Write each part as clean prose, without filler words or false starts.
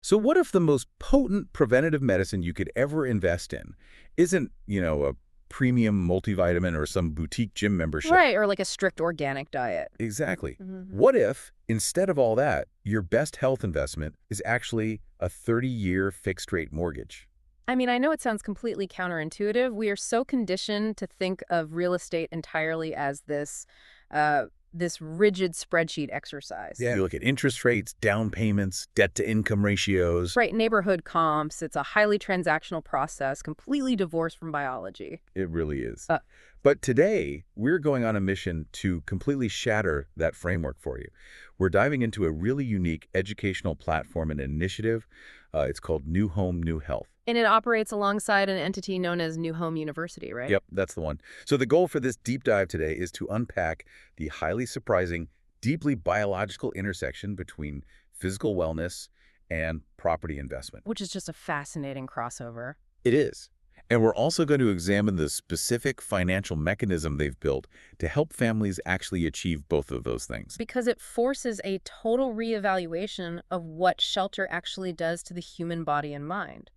So what if the most potent preventative medicine you could ever invest in isn't, a premium multivitamin or some boutique gym membership? Right, or like a strict organic diet. Exactly. Mhm. What if, instead of all that, your best health investment is actually a 30-year fixed-rate mortgage? I mean, I know it sounds completely counterintuitive. We are so conditioned to think of real estate entirely as this rigid spreadsheet exercise. Yeah. You look at interest rates, down payments, debt-to-income ratios. Right, neighborhood comps. It's a highly transactional process, completely divorced from biology. It really is. Uh, But today, we're going on a mission to completely shatter that framework for you. We're diving into a really unique educational platform and initiative. It's called New Home, New Health. and it operates alongside an entity known as New Home University, right? Yep, that's the one. So the goal for this deep dive today is to unpack the highly surprising, deeply biological intersection between physical wellness and property investment. Which is just a fascinating crossover. It is. And we're also going to examine the specific financial mechanism they've built to help families actually achieve both of those things. Because it forces a total reevaluation of what shelter actually does to the human body and mind.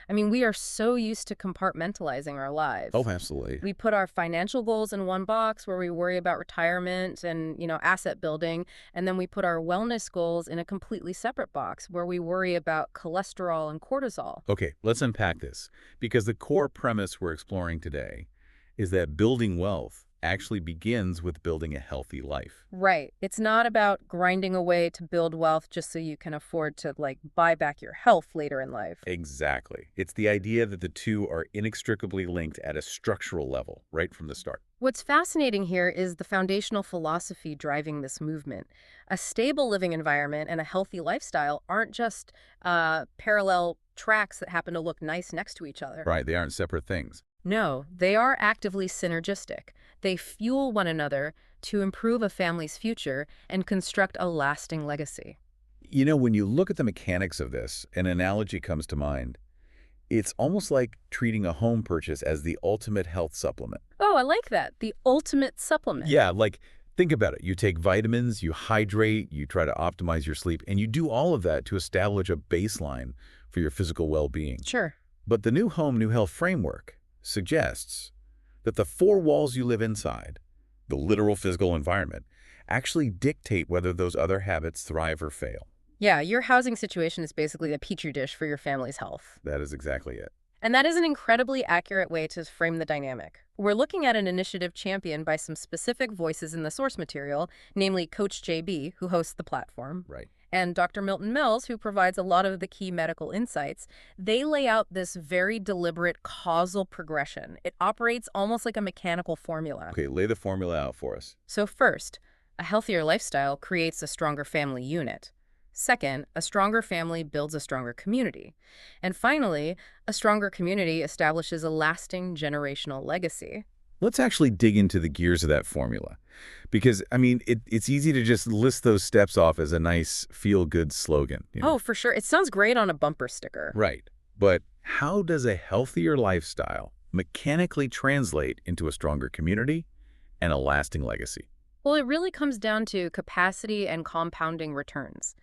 I mean, we are so used to compartmentalizing our lives. Oh, absolutely. We put our financial goals in one box where we worry about retirement and, asset building. And then we put our wellness goals in a completely separate box where we worry about cholesterol and cortisol. Okay, let's unpack this, because the core premise we're exploring today is that building wealth actually begins with building a healthy life. Right. It's not about grinding away to build wealth just so you can afford to, buy back your health later in life. Exactly. It's the idea that the two are inextricably linked at a structural level right from the start. What's fascinating here is the foundational philosophy driving this movement. A stable living environment and a healthy lifestyle aren't just parallel tracks that happen to look nice next to each other. Right, they aren't separate things. No, they are actively synergistic. They fuel one another to improve a family's future and construct a lasting legacy. When you look at the mechanics of this, an analogy comes to mind. It's almost like treating a home purchase as the ultimate health supplement. Oh, I like that. The ultimate supplement. Yeah, think about it. You take vitamins, you hydrate, you try to optimize your sleep, and you do all of that to establish a baseline for your physical well-being. Sure. But the New Home, New Health framework suggests that the four walls you live inside, the literal physical environment, actually dictate whether those other habits thrive or fail. Yeah, your housing situation is basically a petri dish for your family's health. That is exactly it. And that is an incredibly accurate way to frame the dynamic. We're looking at an initiative championed by some specific voices in the source material, namely Coach JB, who hosts the platform, Right. and Dr. Milton Mills, who provides a lot of the key medical insights. They lay out this very deliberate causal progression. It operates almost like a mechanical formula. Okay, lay the formula out for us. So first, a healthier lifestyle creates a stronger family unit. Second, a stronger family builds a stronger community. And finally, a stronger community establishes a lasting generational legacy. Let's actually dig into the gears of that formula. Because, it's easy to just list those steps off as a nice feel-good slogan. Oh, for sure. It sounds great on a bumper sticker. Right. But how does a healthier lifestyle mechanically translate into a stronger community and a lasting legacy? Well, it really comes down to capacity and compounding returns.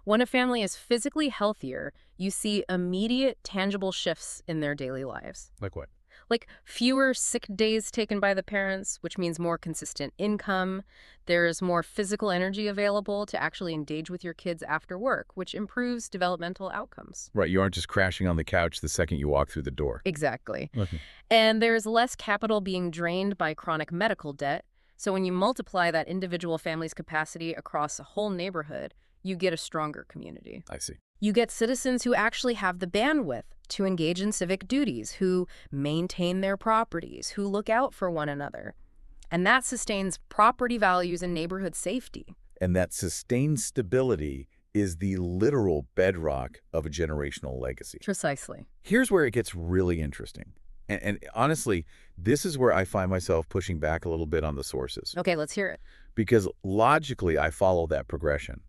When a family is physically healthier, you see immediate, tangible shifts in their daily lives. Like what? Like fewer sick days taken by the parents, which means more consistent income. There's more physical energy available to actually engage with your kids after work, which improves developmental outcomes. Right, you aren't just crashing on the couch the second you walk through the door. Exactly. Okay. And there's less capital being drained by chronic medical debt. So when you multiply that individual family's capacity across a whole neighborhood, you get a stronger community. I see. You get citizens who actually have the bandwidth to engage in civic duties, who maintain their properties, who look out for one another. And that sustains property values and neighborhood safety. And that sustained stability is the literal bedrock of a generational legacy. Precisely. Here's where it gets really interesting. And honestly, this is where I find myself pushing back a little bit on the sources. Okay, let's hear it. Because logically, I follow that progression.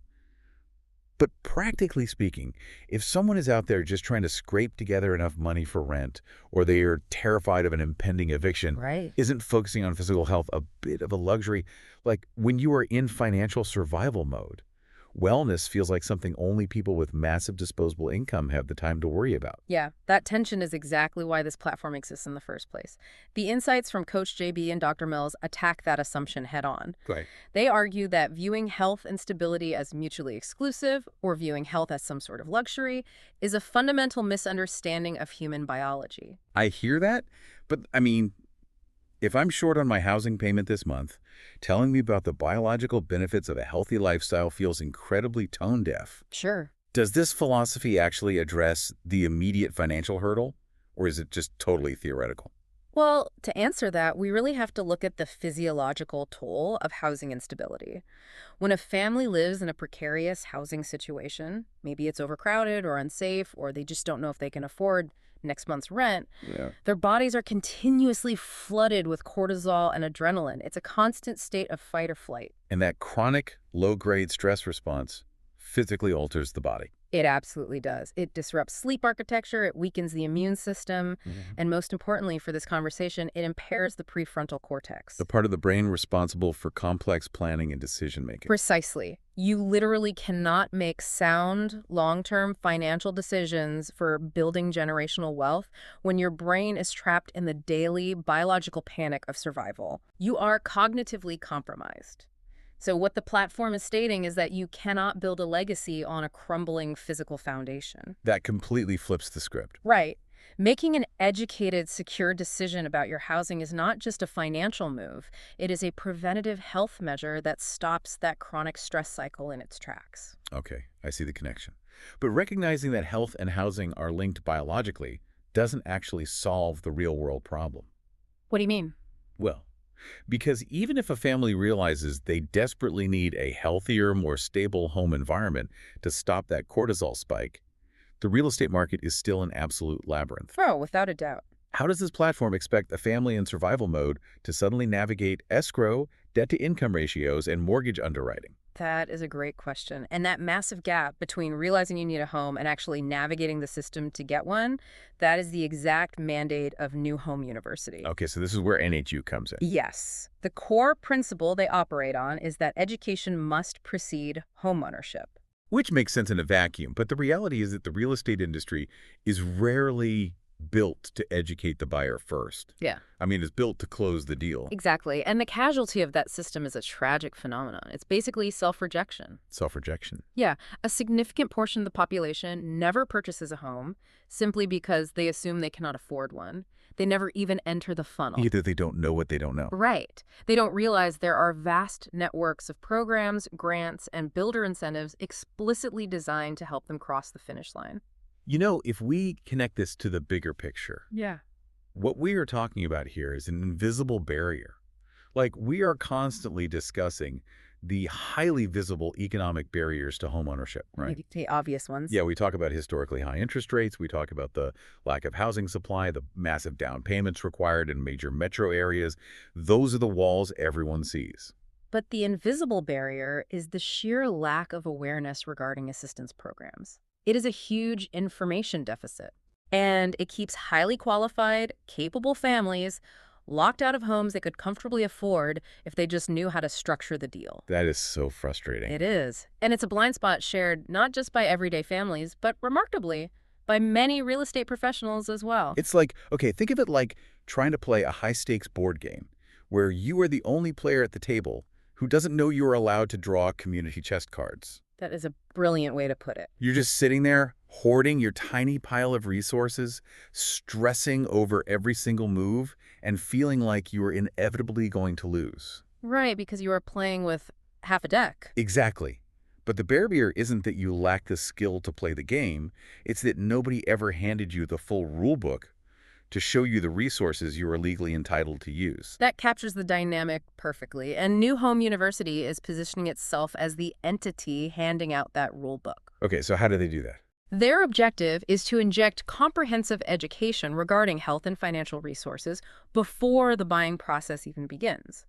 But practically speaking, if someone is out there just trying to scrape together enough money for rent, or they are terrified of an impending eviction, Right. isn't focusing on physical health a bit of a luxury? Like when you are in financial survival mode, Wellness feels like something only people with massive disposable income have the time to worry about. Yeah, that tension is exactly why this platform exists in the first place. The insights from Coach JB and Dr. Mills attack that assumption head on. Right. They argue that viewing health and stability as mutually exclusive or viewing health as some sort of luxury is a fundamental misunderstanding of human biology. I hear that, but I mean, if I'm short on my housing payment this month, telling me about the biological benefits of a healthy lifestyle feels incredibly tone-deaf. Sure. Does this philosophy actually address the immediate financial hurdle, or is it just totally theoretical? Well, to answer that, we really have to look at the physiological toll of housing instability. When a family lives in a precarious housing situation, maybe it's overcrowded or unsafe, or they just don't know if they can afford next month's rent, Yeah. their bodies are continuously flooded with cortisol and adrenaline. It's a constant state of fight or flight. And that chronic, low-grade stress response physically alters the body. It absolutely does. It disrupts sleep architecture, it weakens the immune system, and most importantly for this conversation, it impairs the prefrontal cortex. The part of the brain responsible for complex planning and decision-making. Precisely. You literally cannot make sound, long-term financial decisions for building generational wealth when your brain is trapped in the daily biological panic of survival. You are cognitively compromised. So what the platform is stating is that you cannot build a legacy on a crumbling physical foundation. That completely flips the script. Right. Making an educated, secure decision about your housing is not just a financial move. It is a preventative health measure that stops that chronic stress cycle in its tracks. Okay, I see the connection. But recognizing that health and housing are linked biologically doesn't actually solve the real-world problem. What do you mean? Well, because even if a family realizes they desperately need a healthier, more stable home environment to stop that cortisol spike, the real estate market is still an absolute labyrinth. Oh, without a doubt. How does this platform expect a family in survival mode to suddenly navigate escrow, debt-to-income ratios, and mortgage underwriting? That is a great question. And that massive gap between realizing you need a home and actually navigating the system to get one, that is the exact mandate of New Home University. Okay, so this is where NHU comes in. Yes. The core principle they operate on is that education must precede homeownership. Which makes sense in a vacuum, but the reality is that the real estate industry is rarely built to educate the buyer first. Yeah. I mean, it's built to close the deal. Exactly. And the casualty of that system is a tragic phenomenon. It's basically self-rejection. Self-rejection. Yeah. A significant portion of the population never purchases a home simply because they assume they cannot afford one. They never even enter the funnel. Either they don't know what they don't know. Right. They don't realize there are vast networks of programs, grants, and builder incentives explicitly designed to help them cross the finish line. You know, if we connect this to the bigger picture, Yeah. what we are talking about here is an invisible barrier. Like, we are constantly discussing the highly visible economic barriers to homeownership, right? Maybe the obvious ones. Yeah, we talk about historically high interest rates. We talk about the lack of housing supply, the massive down payments required in major metro areas. Those are the walls everyone sees. But the invisible barrier is the sheer lack of awareness regarding assistance programs. It is a huge information deficit, and it keeps highly qualified, capable families locked out of homes they could comfortably afford if they just knew how to structure the deal. That is so frustrating. It is. And it's a blind spot shared not just by everyday families, but remarkably, by many real estate professionals as well. It's like, okay, think of it like trying to play a high-stakes board game where you are the only player at the table who doesn't know you are allowed to draw community chest cards. That is a brilliant way to put it. You're just sitting there, hoarding your tiny pile of resources, stressing over every single move, and feeling like you are inevitably going to lose. Right, because you are playing with half a deck. Exactly. But the barrier isn't that you lack the skill to play the game, it's that nobody ever handed you the full rule book to show you the resources you are legally entitled to use. That captures the dynamic perfectly, and New Home University is positioning itself as the entity handing out that rule book. Okay, so how do they do that? Their objective is to inject comprehensive education regarding health and financial resources before the buying process even begins.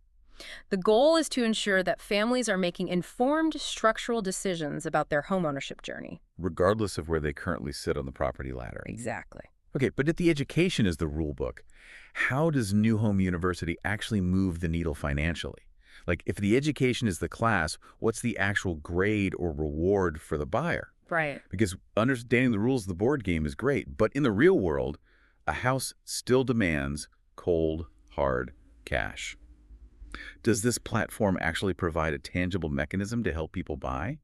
The goal is to ensure that families are making informed structural decisions about their homeownership journey. Regardless of where they currently sit on the property ladder. Exactly. Okay, but if the education is the rule book, how does New Home University actually move the needle financially? Like, if the education is the class, what's the actual grade or reward for the buyer? Right. Because understanding the rules of the board game is great, but in the real world, a house still demands cold, hard cash. Does this platform actually provide a tangible mechanism to help people buy?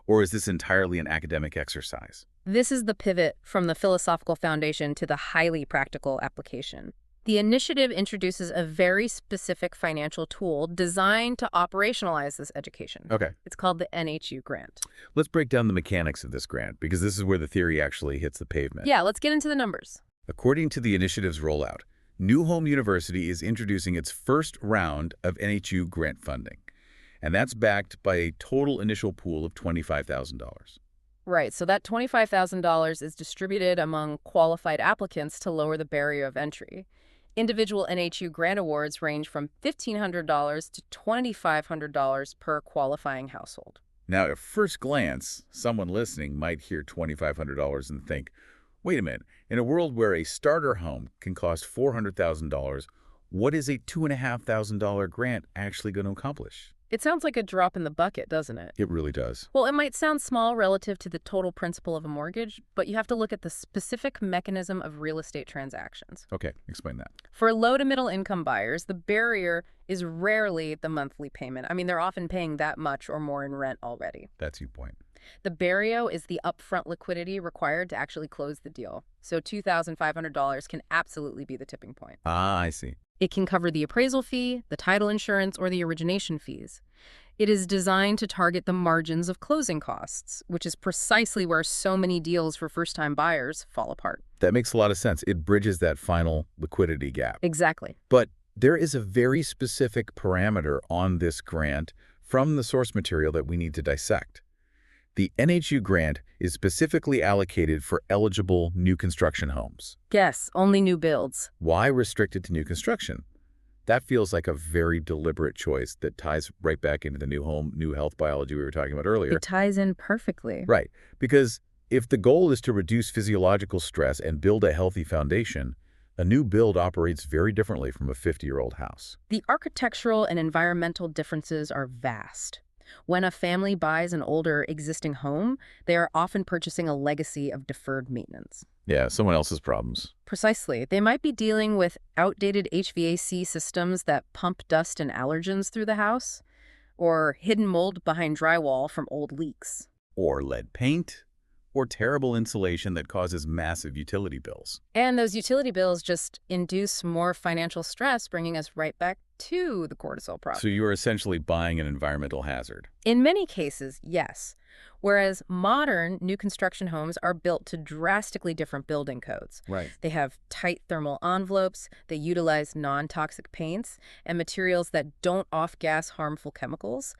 Or is this entirely an academic exercise? This is the pivot from the philosophical foundation to the highly practical application. The initiative introduces a very specific financial tool designed to operationalize this education. Okay, It's called the NHU Grant. let's break down the mechanics of this grant, because this is where the theory actually hits the pavement. Yeah, let's get into the numbers. According to the initiative's rollout, New Home University is introducing its first round of NHU grant funding, and that's backed by a total initial pool of $25,000. Right, so that $25,000 is distributed among qualified applicants to lower the barrier of entry. Individual NHU grant awards range from $1,500 to $2,500 per qualifying household. Now, at first glance, someone listening might hear $2,500 and think, wait a minute, in a world where a starter home can cost $400,000, what is a $2,500 grant actually going to accomplish? It sounds like a drop in the bucket, doesn't it? It really does. Well, it might sound small relative to the total principal of a mortgage, but you have to look at the specific mechanism of real estate transactions. Okay, explain that. For low to middle income buyers, the barrier is rarely the monthly payment. I mean, they're often paying that much or more in rent already. That's your point. The barrier is the upfront liquidity required to actually close the deal. So $2,500 can absolutely be the tipping point. Ah, I see. It can cover the appraisal fee, the title insurance, or the origination fees. It is designed to target the margins of closing costs, which is precisely where so many deals for first-time buyers fall apart. That makes a lot of sense. It bridges that final liquidity gap. Exactly. But there is a very specific parameter on this grant from the source material that we need to dissect. The NHU grant is specifically allocated for eligible new construction homes. Yes, only new builds. Why restricted to new construction? That feels like a very deliberate choice that ties right back into the new home, new health biology we were talking about earlier. It ties in perfectly. Right, because if the goal is to reduce physiological stress and build a healthy foundation, a new build operates very differently from a 50-year-old house. The architectural and environmental differences are vast. When a family buys an older existing home, they are often purchasing a legacy of deferred maintenance. Yeah, someone else's problems. Precisely. They might be dealing with outdated HVAC systems that pump dust and allergens through the house, or hidden mold behind drywall from old leaks. Or lead paint, or terrible insulation that causes massive utility bills. And those utility bills just induce more financial stress, bringing us right back to the cortisol problem. So you're essentially buying an environmental hazard. In many cases, yes. Whereas modern new construction homes are built to drastically different building codes. Right. They have tight thermal envelopes, they utilize non-toxic paints and materials that don't off-gas harmful chemicals,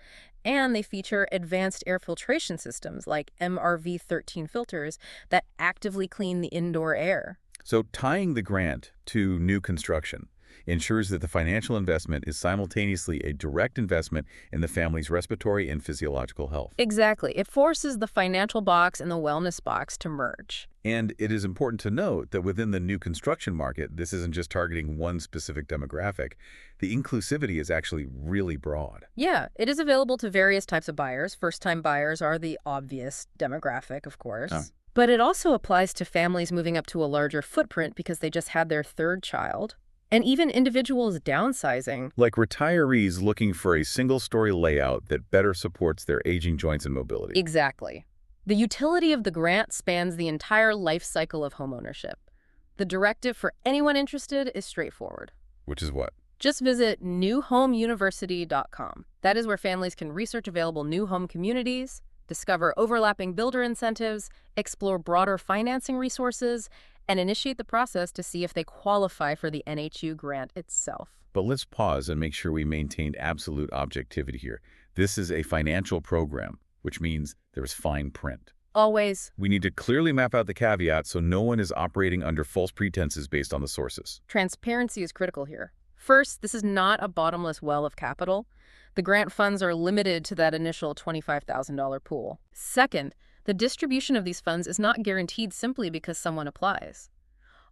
and they feature advanced air filtration systems like MRV-13 filters that actively clean the indoor air. So tying the grant to new construction ensures that the financial investment is simultaneously a direct investment in the family's respiratory and physiological health. Exactly. It forces the financial box and the wellness box to merge. And it is important to note that within the new construction market, this isn't just targeting one specific demographic. The inclusivity is actually really broad. Yeah, it is available to various types of buyers. First-time buyers are the obvious demographic, of course. Oh. But it also applies to families moving up to a larger footprint because they just had their third child. And even individuals downsizing. Like retirees looking for a single-story layout that better supports their aging joints and mobility. Exactly. The utility of the grant spans the entire life cycle of homeownership. The directive for anyone interested is straightforward. Which is what? Just visit newhomeuniversity.com. That is where families can research available new home communities, discover overlapping builder incentives, explore broader financing resources, and initiate the process to see if they qualify for the NHU grant itself. But let's pause and make sure we maintain absolute objectivity here. This is a financial program, which means there's fine print. Always. We need to clearly map out the caveats so no one is operating under false pretenses based on the sources. Transparency is critical here. First, this is not a bottomless well of capital. The grant funds are limited to that initial $25,000 pool. Second, the distribution of these funds is not guaranteed simply because someone applies.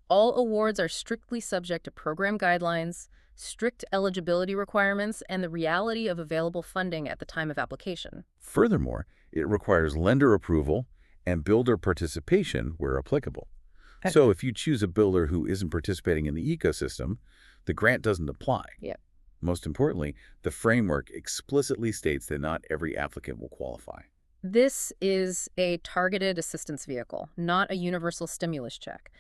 All awards are strictly subject to program guidelines, strict eligibility requirements, and the reality of available funding at the time of application. Furthermore, it requires lender approval and builder participation where applicable. So if you choose a builder who isn't participating in the ecosystem, the grant doesn't apply. Yep. Most importantly, the framework explicitly states that not every applicant will qualify. This is a targeted assistance vehicle, not a universal stimulus check.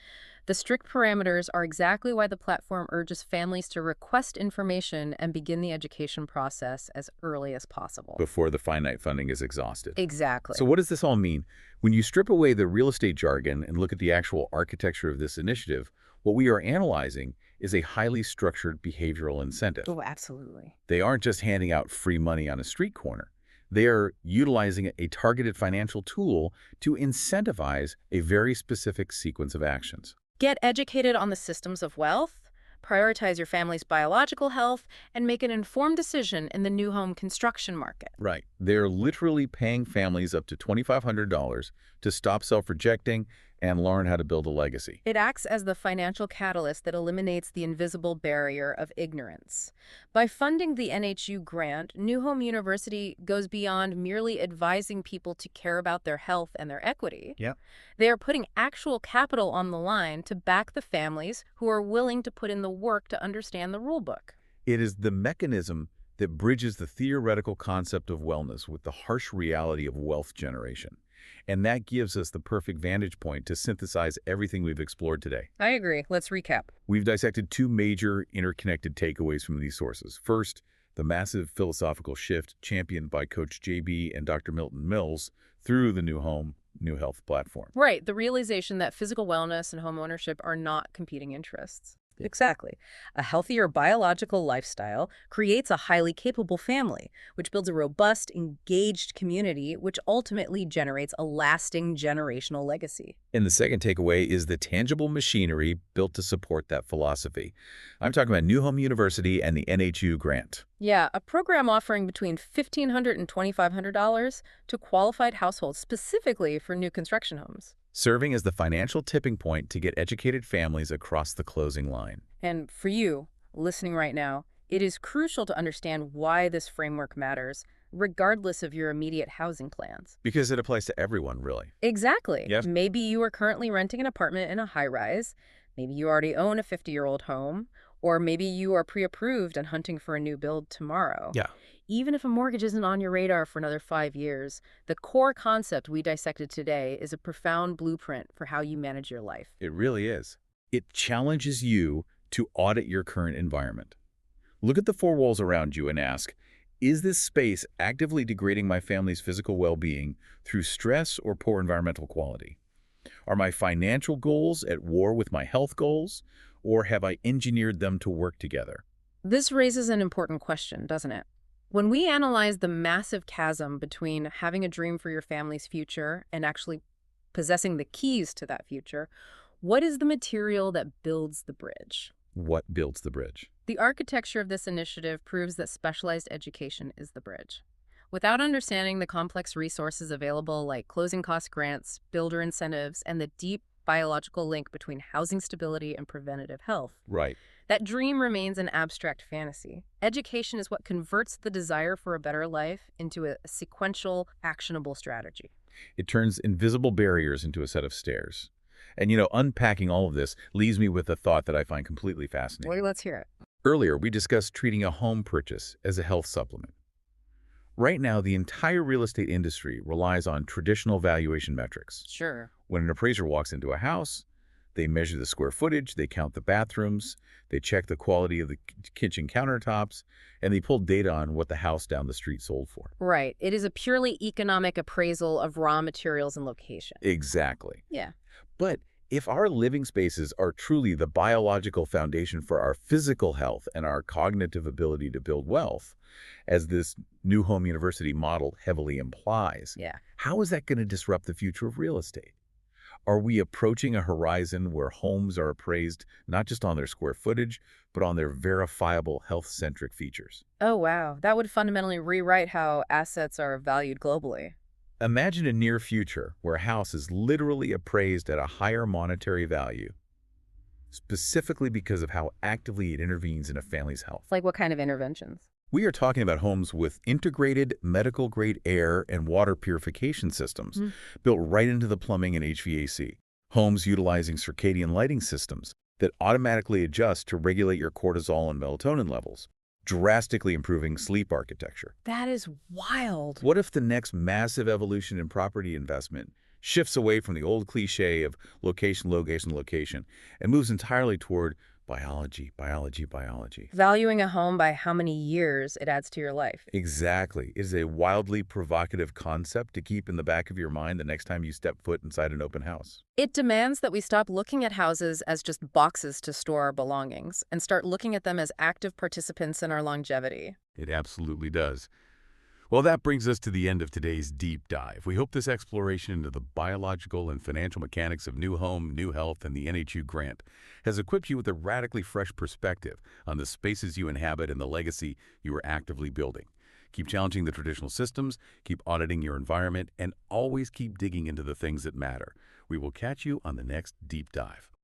The strict parameters are exactly why the platform urges families to request information and begin the education process as early as possible. Before the finite funding is exhausted. Exactly. So what does this all mean? When you strip away the real estate jargon and look at the actual architecture of this initiative, what we are analyzing is a highly structured behavioral incentive. Oh, absolutely. They aren't just handing out free money on a street corner. They are utilizing a targeted financial tool to incentivize a very specific sequence of actions. Get educated on the systems of wealth, prioritize your family's biological health, and make an informed decision in the new home construction market. Right. They're literally paying families up to $2,500 to stop self-rejecting and learn how to build a legacy. It acts as the financial catalyst that eliminates the invisible barrier of ignorance. By funding the NHU Grant, New Home University goes beyond merely advising people to care about their health and their equity. Yep. They are putting actual capital on the line to back the families who are willing to put in the work to understand the rulebook. It is the mechanism that bridges the theoretical concept of wellness with the harsh reality of wealth generation. And that gives us the perfect vantage point to synthesize everything we've explored today. I agree. Let's recap. We've dissected two major interconnected takeaways from these sources. First, the massive philosophical shift championed by Coach JB and Dr. Milton Mills through the New Home, New Health platform. Right. The realization that physical wellness and home ownership are not competing interests. Exactly. A healthier biological lifestyle creates a highly capable family, which builds a robust, engaged community, which ultimately generates a lasting generational legacy. And the second takeaway is the tangible machinery built to support that philosophy. I'm talking about New Home University and the NHU Grant. Yeah, a program offering between $1,500 and $2,500 to qualified households specifically for new construction homes. Serving as the financial tipping point to get educated families across the closing line. And for you, listening right now, it is crucial to understand why this framework matters, regardless of your immediate housing plans. Because it applies to everyone, really. Exactly. Yes. Maybe you are currently renting an apartment in a high-rise. Maybe you already own a 50-year-old home. Or maybe you are pre-approved and hunting for a new build tomorrow. Yeah. Even if a mortgage isn't on your radar for another 5 years, the core concept we dissected today is a profound blueprint for how you manage your life. It really is. It challenges you to audit your current environment. Look at the four walls around you and ask, is this space actively degrading my family's physical well-being through stress or poor environmental quality? Are my financial goals at war with my health goals, or have I engineered them to work together? This raises an important question, doesn't it? When we analyze the massive chasm between having a dream for your family's future and actually possessing the keys to that future, what is the material that builds the bridge? What builds the bridge? The architecture of this initiative proves that specialized education is the bridge. Without understanding the complex resources available like closing cost grants, builder incentives, and the deep biological link between housing stability and preventative health, Right. that dream remains an abstract fantasy. Education is what converts the desire for a better life into a sequential, actionable strategy. It turns invisible barriers into a set of stairs. And, unpacking all of this leaves me with a thought that I find completely fascinating. Well, let's hear it. Earlier, we discussed treating a home purchase as a health supplement. Right now, the entire real estate industry relies on traditional valuation metrics. Sure. When an appraiser walks into a house, they measure the square footage, they count the bathrooms, they check the quality of the kitchen countertops, and they pull data on what the house down the street sold for. Right. It is a purely economic appraisal of raw materials and location. Exactly. Yeah. But if our living spaces are truly the biological foundation for our physical health and our cognitive ability to build wealth, as this New Home University model heavily implies, Yeah. how is that going to disrupt the future of real estate? Are we approaching a horizon where homes are appraised not just on their square footage, but on their verifiable health-centric features? Oh, wow. That would fundamentally rewrite how assets are valued globally. Imagine a near future where a house is literally appraised at a higher monetary value specifically because of how actively it intervenes in a family's health. Like what kind of interventions? We are talking about homes with integrated medical-grade air and water purification systems Mm. built right into the plumbing and HVAC. Homes utilizing circadian lighting systems that automatically adjust to regulate your cortisol and melatonin levels, drastically improving sleep architecture. That is wild. What if the next massive evolution in property investment shifts away from the old cliche of location, location, location, and moves entirely toward biology, biology, biology? Valuing a home by how many years it adds to your life. Exactly. It is a wildly provocative concept to keep in the back of your mind the next time you step foot inside an open house. It demands that we stop looking at houses as just boxes to store our belongings and start looking at them as active participants in our longevity. It absolutely does. Well, that brings us to the end of today's deep dive. We hope this exploration into the biological and financial mechanics of new home, new health, and the NHU Grant has equipped you with a radically fresh perspective on the spaces you inhabit and the legacy you are actively building. Keep challenging the traditional systems, keep auditing your environment, and always keep digging into the things that matter. We will catch you on the next deep dive.